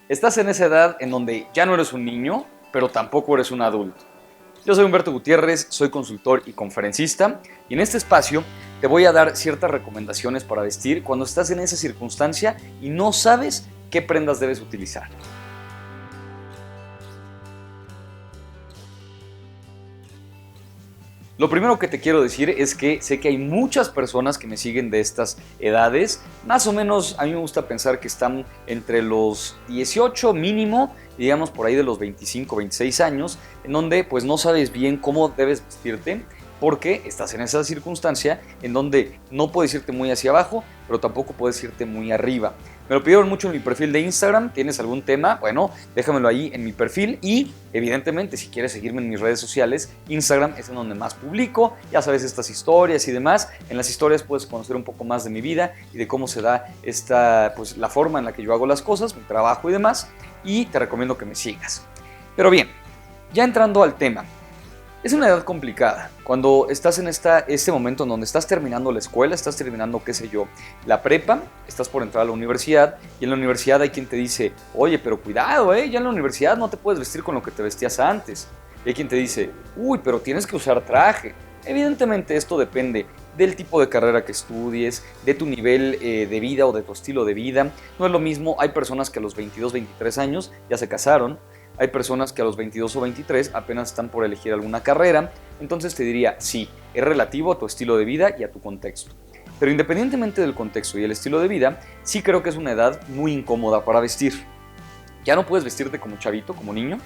Estás en esa edad en donde ya no eres un niño, pero tampoco eres un adulto. Yo soy Humberto Gutiérrez, soy consultor y conferencista, y en este espacio te voy a dar ciertas recomendaciones para vestir cuando estás en esa circunstancia y no sabes qué prendas debes utilizar. Lo primero que te quiero decir es que sé que hay muchas personas que me siguen de estas edades. Más o menos a mí me gusta pensar que están entre los 18 mínimo, digamos por ahí de los 25, 26 años, en donde pues no sabes bien cómo debes vestirte porque estás en esa circunstancia en donde no puedes irte muy hacia abajo, pero tampoco puedes irte muy arriba. Me lo pidieron mucho en mi perfil de Instagram. ¿Tienes algún tema? Bueno, déjamelo ahí en mi perfil y evidentemente si quieres seguirme en mis redes sociales, Instagram es en donde más publico, ya sabes, estas historias y demás. En las historias puedes conocer un poco más de mi vida y de cómo se da pues, la forma en la que yo hago las cosas, mi trabajo y demás, y te recomiendo que me sigas. Pero bien, ya entrando al tema. Es una edad complicada, cuando estás en este momento en donde estás terminando la escuela, estás terminando, qué sé yo, la prepa, estás por entrar a la universidad y en la universidad hay quien te dice, oye, pero cuidado, ya en la universidad no te puedes vestir con lo que te vestías antes. Y hay quien te dice, uy, pero tienes que usar traje. Evidentemente esto depende del tipo de carrera que estudies, de tu nivel de vida o de tu estilo de vida. No es lo mismo, hay personas que a los 22, 23 años ya se casaron. Hay personas que a los 22 o 23 apenas están por elegir alguna carrera, entonces te diría, sí, es relativo a tu estilo de vida y a tu contexto. Pero independientemente del contexto y el estilo de vida, sí creo que es una edad muy incómoda para vestir. Ya no puedes vestirte como chavito, como niño,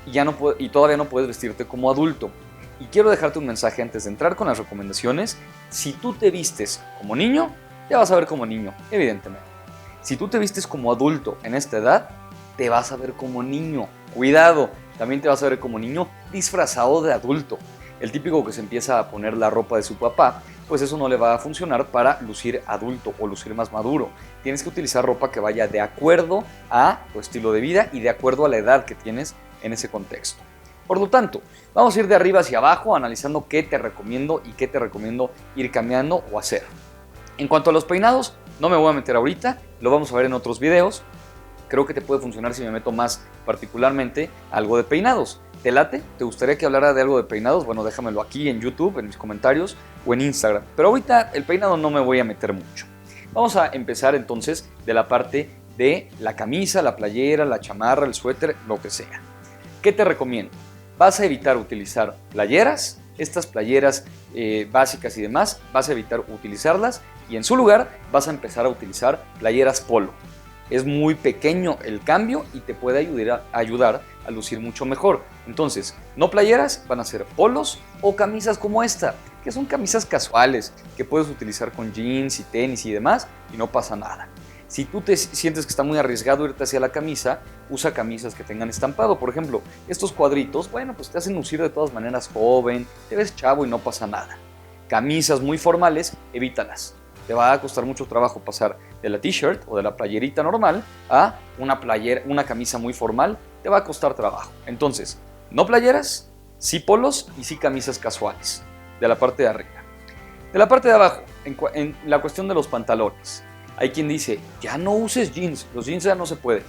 y todavía no puedes vestirte como adulto. Y quiero dejarte un mensaje antes de entrar con las recomendaciones. Si tú te vistes como niño, te vas a ver como niño, evidentemente. Si tú te vistes como adulto en esta edad, te vas a ver como niño. Cuidado, también te vas a ver como niño disfrazado de adulto. El típico que se empieza a poner la ropa de su papá, pues eso no le va a funcionar para lucir adulto o lucir más maduro. Tienes que utilizar ropa que vaya de acuerdo a tu estilo de vida y de acuerdo a la edad que tienes en ese contexto. Por lo tanto, vamos a ir de arriba hacia abajo analizando qué te recomiendo y qué te recomiendo ir cambiando o hacer. En cuanto a los peinados, no me voy a meter ahorita, lo vamos a ver en otros videos. Creo que te puede funcionar si me meto más particularmente algo de peinados. ¿Te late? ¿Te gustaría que hablara de algo de peinados? Bueno, déjamelo aquí en YouTube, en mis comentarios o en Instagram. Pero ahorita el peinado no me voy a meter mucho. Vamos a empezar entonces de la parte de la camisa, la playera, la chamarra, el suéter, lo que sea. ¿Qué te recomiendo? Vas a evitar utilizar playeras, estas playeras básicas y demás, vas a evitar utilizarlas y en su lugar vas a empezar a utilizar playeras polo. Es muy pequeño el cambio y te puede ayudar a lucir mucho mejor. Entonces, no playeras, van a ser polos o camisas como esta, que son camisas casuales, que puedes utilizar con jeans y tenis y demás y no pasa nada. Si tú te sientes que está muy arriesgado irte hacia la camisa, usa camisas que tengan estampado. Por ejemplo, estos cuadritos, bueno, pues te hacen lucir de todas maneras joven, te ves chavo y no pasa nada. Camisas muy formales, evítalas. Te va a costar mucho trabajo pasar de la t-shirt o de la playerita normal a una camisa muy formal. Te va a costar trabajo. Entonces, no playeras, sí polos y sí camisas casuales. De la parte de arriba. De la parte de abajo, en la cuestión de los pantalones. Hay quien dice, ya no uses jeans, los jeans ya no se pueden.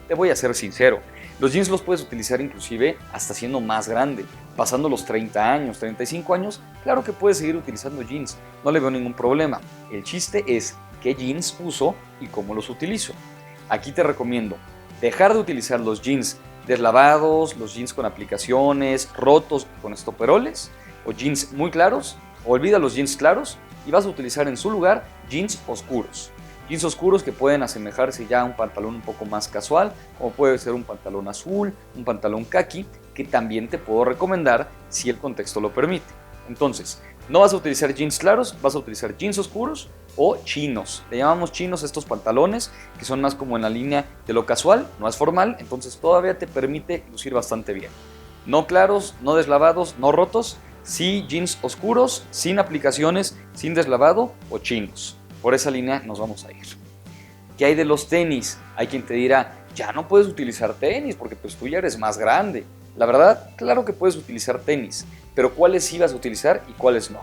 Te voy a ser sincero. Los jeans los puedes utilizar inclusive hasta siendo más grande, pasando los 30 años, 35 años, claro que puedes seguir utilizando jeans, no le veo ningún problema. El chiste es qué jeans uso y cómo los utilizo. Aquí te recomiendo dejar de utilizar los jeans deslavados, los jeans con aplicaciones, rotos con estoperoles, o jeans muy claros, olvida los jeans claros y vas a utilizar en su lugar jeans oscuros. Jeans oscuros que pueden asemejarse ya a un pantalón un poco más casual, como puede ser un pantalón azul, un pantalón caqui, que también te puedo recomendar si el contexto lo permite. Entonces, no vas a utilizar jeans claros, vas a utilizar jeans oscuros o chinos. Le llamamos chinos a estos pantalones, que son más como en la línea de lo casual, no es formal, entonces todavía te permite lucir bastante bien. No claros, no deslavados, no rotos, sí jeans oscuros, sin aplicaciones, sin deslavado o chinos. Por esa línea nos vamos a ir. ¿Qué hay de los tenis? Hay quien te dirá, ya no puedes utilizar tenis porque pues tú ya eres más grande. La verdad, claro que puedes utilizar tenis, pero ¿cuáles sí vas a utilizar y cuáles no?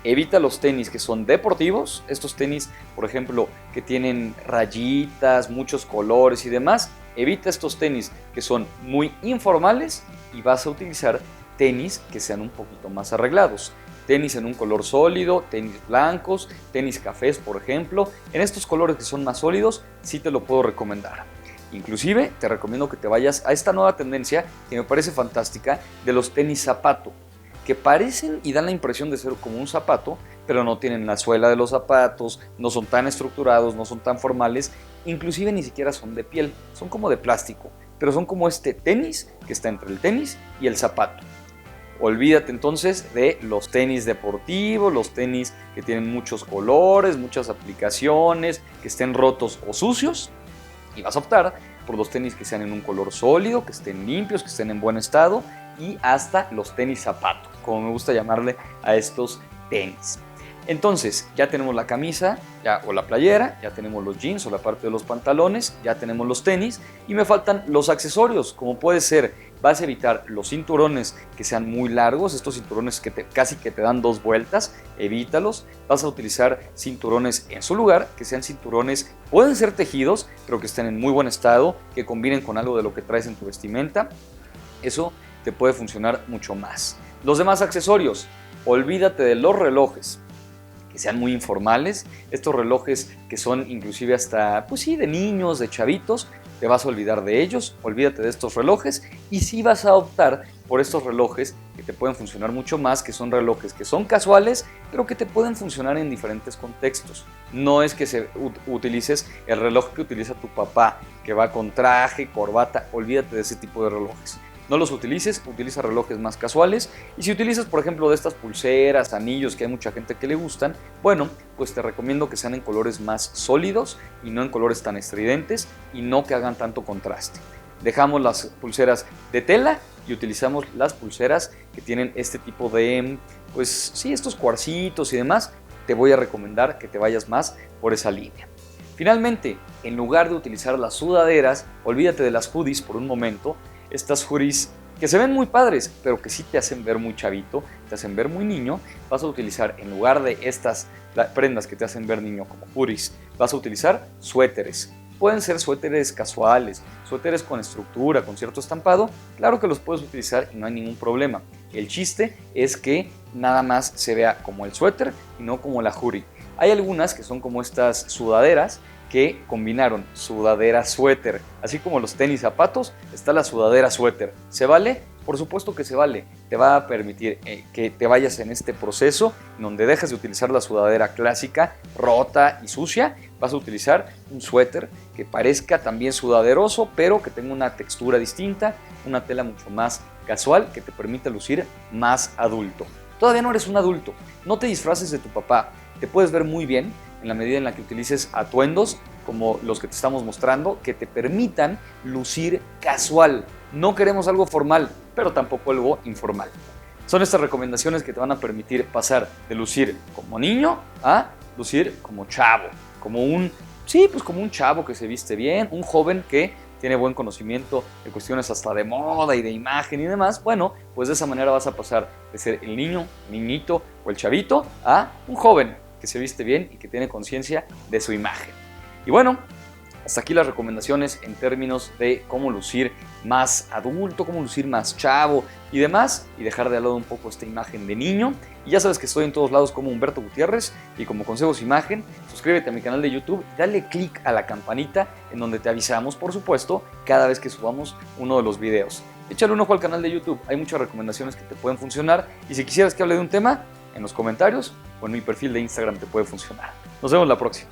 Evita los tenis que son deportivos, estos tenis, por ejemplo, que tienen rayitas, muchos colores y demás. Evita estos tenis que son muy informales y vas a utilizar tenis que sean un poquito más arreglados. Tenis en un color sólido, tenis blancos, tenis cafés, por ejemplo. En estos colores que son más sólidos, sí te lo puedo recomendar. Inclusive te recomiendo que te vayas a esta nueva tendencia que me parece fantástica de los tenis zapato, que parecen y dan la impresión de ser como un zapato, pero no tienen la suela de los zapatos, no son tan estructurados, no son tan formales, inclusive ni siquiera son de piel, son como de plástico, pero son como este tenis que está entre el tenis y el zapato. Olvídate entonces de los tenis deportivos, los tenis que tienen muchos colores, muchas aplicaciones, que estén rotos o sucios, y vas a optar por los tenis que sean en un color sólido, que estén limpios, que estén en buen estado, y hasta los tenis zapato, como me gusta llamarle a estos tenis. Entonces ya tenemos la camisa o la playera, ya tenemos los jeans o la parte de los pantalones, ya tenemos los tenis y me faltan los accesorios, como puede ser, vas a evitar los cinturones que sean muy largos, estos cinturones que casi que te dan 2 vueltas, evítalos. Vas a utilizar cinturones en su lugar, que sean cinturones, pueden ser tejidos, pero que estén en muy buen estado, que combinen con algo de lo que traes en tu vestimenta. Eso te puede funcionar mucho más. Los demás accesorios, olvídate de los relojes que sean muy informales, estos relojes que son inclusive hasta, pues sí, de niños, de chavitos, te vas a olvidar de ellos, olvídate de estos relojes y sí vas a optar por estos relojes que te pueden funcionar mucho más, que son relojes que son casuales, pero que te pueden funcionar en diferentes contextos. No es que utilices el reloj que utiliza tu papá, que va con traje, corbata, olvídate de ese tipo de relojes. No los utilices, utiliza relojes más casuales y si utilizas por ejemplo de estas pulseras, anillos que hay mucha gente que le gustan, bueno, pues te recomiendo que sean en colores más sólidos y no en colores tan estridentes y no que hagan tanto contraste. Dejamos las pulseras de tela y utilizamos las pulseras que tienen este tipo de, pues sí, estos cuarcitos y demás. Te voy a recomendar que te vayas más por esa línea. Finalmente, en lugar de utilizar las sudaderas, olvídate de las hoodies por un momento. Estas hoodies que se ven muy padres, pero que sí te hacen ver muy chavito, te hacen ver muy niño, vas a utilizar en lugar de estas prendas que te hacen ver niño como hoodies, vas a utilizar suéteres. Pueden ser suéteres casuales, suéteres con estructura, con cierto estampado, claro que los puedes utilizar y no hay ningún problema. El chiste es que nada más se vea como el suéter y no como la hoodie. Hay algunas que son como estas sudaderas, que combinaron sudadera suéter, así como los tenis zapatos, está la sudadera suéter. ¿Se vale? Por supuesto que se vale. Te va a permitir que te vayas en este proceso donde dejas de utilizar la sudadera clásica, rota y sucia, vas a utilizar un suéter que parezca también sudaderoso, pero que tenga una textura distinta, una tela mucho más casual que te permita lucir más adulto. Todavía no eres un adulto, no te disfraces de tu papá, te puedes ver muy bien en la medida en la que utilices atuendos como los que te estamos mostrando, que te permitan lucir casual. No queremos algo formal, pero tampoco algo informal. Son estas recomendaciones que te van a permitir pasar de lucir como niño a lucir como chavo, como un chavo que se viste bien, un joven que tiene buen conocimiento de cuestiones hasta de moda y de imagen y demás. Bueno, pues de esa manera vas a pasar de ser el niño, niñito o el chavito a un joven que se viste bien y que tiene conciencia de su imagen. Y bueno, hasta aquí las recomendaciones en términos de cómo lucir más adulto, cómo lucir más chavo y demás, y dejar de lado un poco esta imagen de niño. Y ya sabes que estoy en todos lados como Humberto Gutiérrez y como Consejos Imagen. Suscríbete a mi canal de YouTube y dale click a la campanita en donde te avisamos, por supuesto, cada vez que subamos uno de los videos. Échale un ojo al canal de YouTube, hay muchas recomendaciones que te pueden funcionar y si quisieras que hable de un tema, en los comentarios o en mi perfil de Instagram te puede funcionar. Nos vemos la próxima.